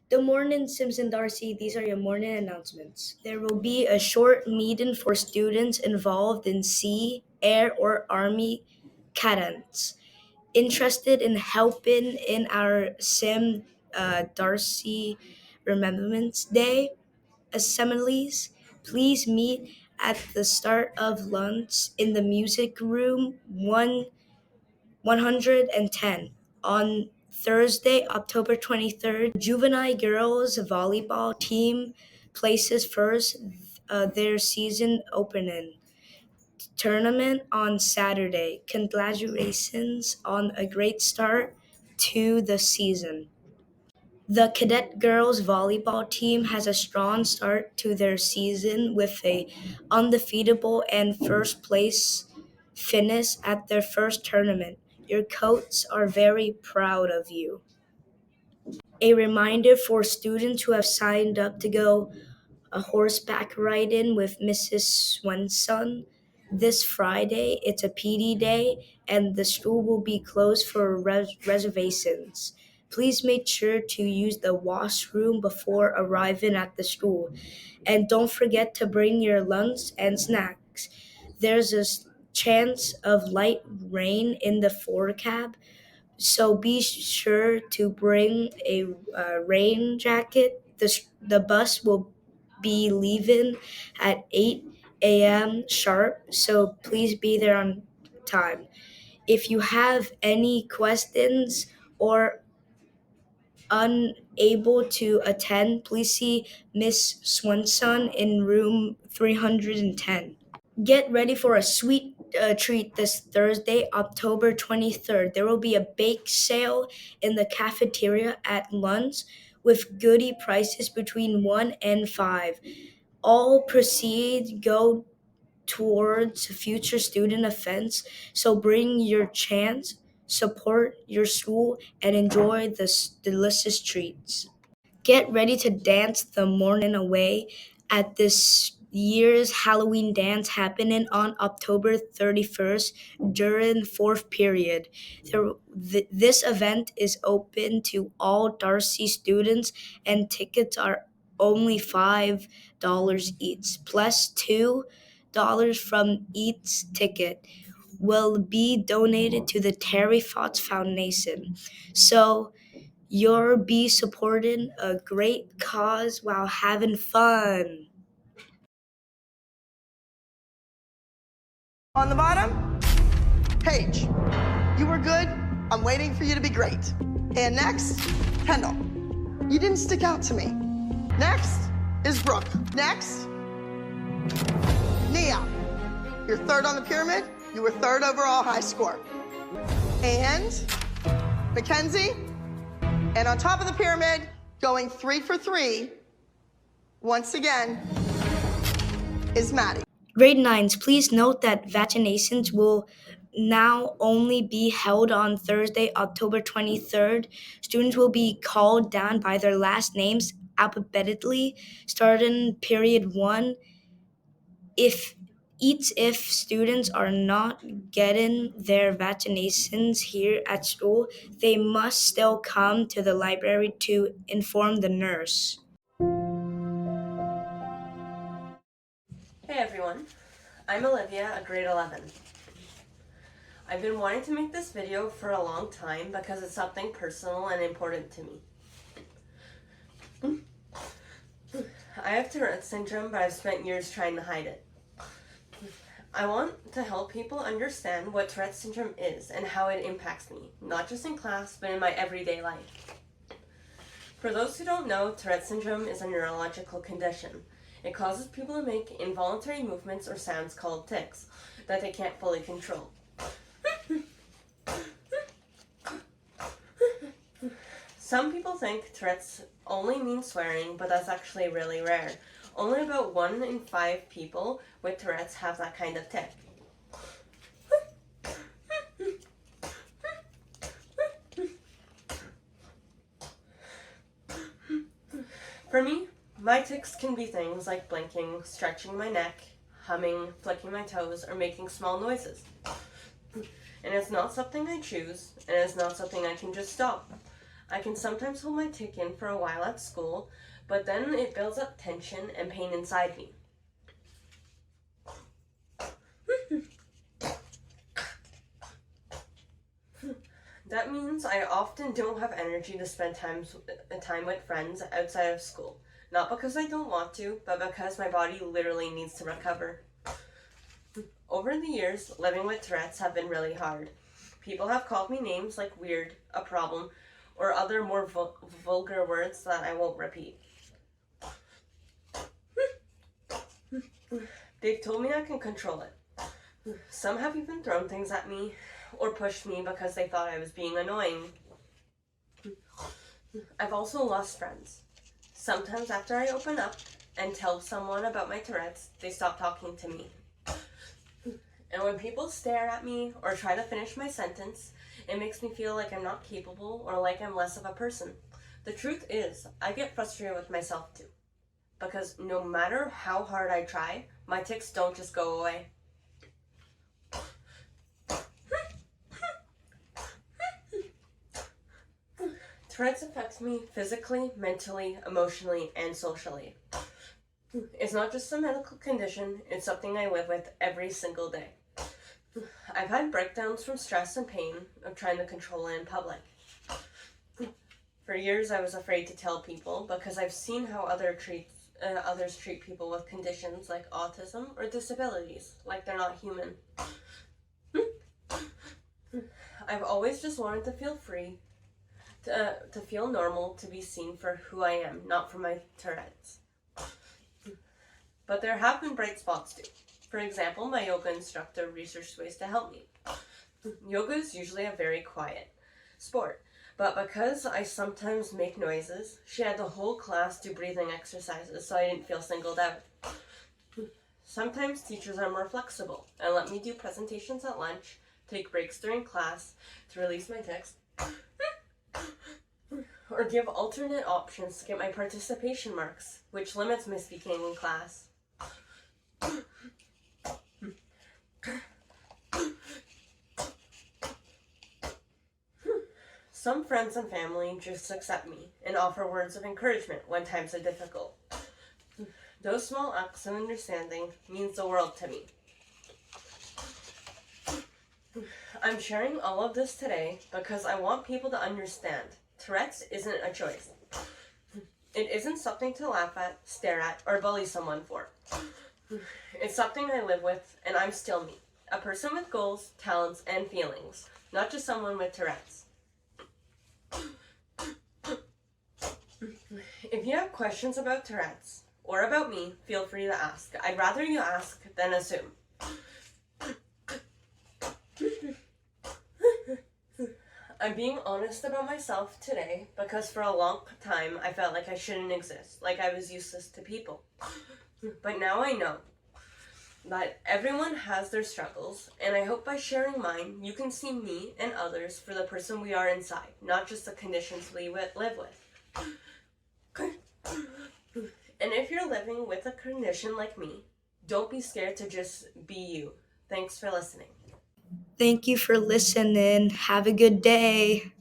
Good morning, Simpson Darcy. These are your morning announcements. There will be a short meeting for students involved in sea, air, or army cadets interested in helping in our Darcy Remembrance Day assemblies. Please meet at the start of lunch in the music room 110 on Thursday, October 23rd. Juvenile girls volleyball team places first their season opening tournament on Saturday. Congratulations on a great start to the season. The cadet girls volleyball team has a strong start to their season with a undefeatable and first place finish at their first tournament. Your coaches are very proud of you. A reminder for students who have signed up to go a horseback riding with Mrs. Swenson this Friday. It's a PD day, and the school will be closed for reservations. Please make sure to use the washroom before arriving at the school, and don't forget to bring your lunch and snacks. There's a chance of light rain in the forecast, so be sure to bring a rain jacket. The bus will be leaving at 8 a.m. sharp, so please be there on time. If you have any questions or unable to attend, please see Miss Swanson in room 310. Get ready for a sweet treat this Thursday, October 23rd. There will be a bake sale in the cafeteria at lunch with goodie prices between 1 and 5. All proceeds go towards future student events, so bring your chance, support your school, and enjoy the delicious treats. Get ready to dance the morning away at this year's Halloween dance happening on October 31st during fourth period. This event is open to all Darcy students, and tickets are only $5 each, plus $2 from each ticket will be donated to the Terry Fox Foundation. So you'll be supporting a great cause while having fun. On the bottom, Paige. You were good. I'm waiting for you to be great. And next, Kendall. You didn't stick out to me. Next is Brooke. Next, Nia. You're third on the pyramid. You were third overall high score. And Mackenzie. And on top of the pyramid, going 3 for 3, once again, is Maddie. Grade 9s, please note that vaccinations will now only be held on Thursday, October 23rd. Students will be called down by their last names alphabetically, starting period 1. If students are not getting their vaccinations here at school, they must still come to the library to inform the nurse. Hey everyone, I'm Olivia, a grade 11. I've been wanting to make this video for a long time because it's something personal and important to me. I have Tourette syndrome, but I've spent years trying to hide it. I want to help people understand what Tourette syndrome is and how it impacts me, not just in class, but in my everyday life. For those who don't know, Tourette syndrome is a neurological condition. It causes people to make involuntary movements or sounds called tics that they can't fully control. Some people think Tourette's only means swearing, but that's actually really rare. Only about 1 in 5 people with Tourette's have that kind of tic. For me, my tics can be things like blinking, stretching my neck, humming, flicking my toes, or making small noises. And it's not something I choose, and it's not something I can just stop. I can sometimes hold my tick in for a while at school, but then it builds up tension and pain inside me. That means I often don't have energy to spend time with friends outside of school. Not because I don't want to, but because my body literally needs to recover. Over the years, living with Tourette's have been really hard. People have called me names like weird, a problem, or other more vulgar words that I won't repeat. They've told me I can control it. Some have even thrown things at me or pushed me because they thought I was being annoying. I've also lost friends. Sometimes after I open up and tell someone about my Tourette's, they stop talking to me. And when people stare at me or try to finish my sentence, it makes me feel like I'm not capable or like I'm less of a person. The truth is, I get frustrated with myself too. Because no matter how hard I try, my tics don't just go away. Tourette's affects me physically, mentally, emotionally, and socially. It's not just a medical condition, it's something I live with every single day. I've had breakdowns from stress and pain of trying to control it in public. For years I was afraid to tell people because I've seen how others treat people with conditions like autism or disabilities, like they're not human. I've always just wanted to feel free, to feel normal, to be seen for who I am, not for my Tourette's. But there have been bright spots too. For example, my yoga instructor researched ways to help me. Yoga is usually a very quiet sport, but because I sometimes make noises, she had the whole class do breathing exercises so I didn't feel singled out. Sometimes teachers are more flexible and let me do presentations at lunch, take breaks during class to release my tics, or give alternate options to get my participation marks, which limits my speaking in class. Some friends and family just accept me and offer words of encouragement when times are difficult. Those small acts of understanding means the world to me. I'm sharing all of this today because I want people to understand Tourette's isn't a choice. It isn't something to laugh at, stare at, or bully someone for. It's something I live with, and I'm still me. A person with goals, talents, and feelings, not just someone with Tourette's. If you have questions about Tourette's or about me, feel free to ask. I'd rather you ask than assume. I'm being honest about myself today because for a long time I felt like I shouldn't exist, like I was useless to people. But now I know that everyone has their struggles, and I hope by sharing mine, you can see me and others for the person we are inside, not just the conditions we live with. And if you're living with a condition like me, don't be scared to just be you. Thanks for listening. Thank you for listening. Have a good day.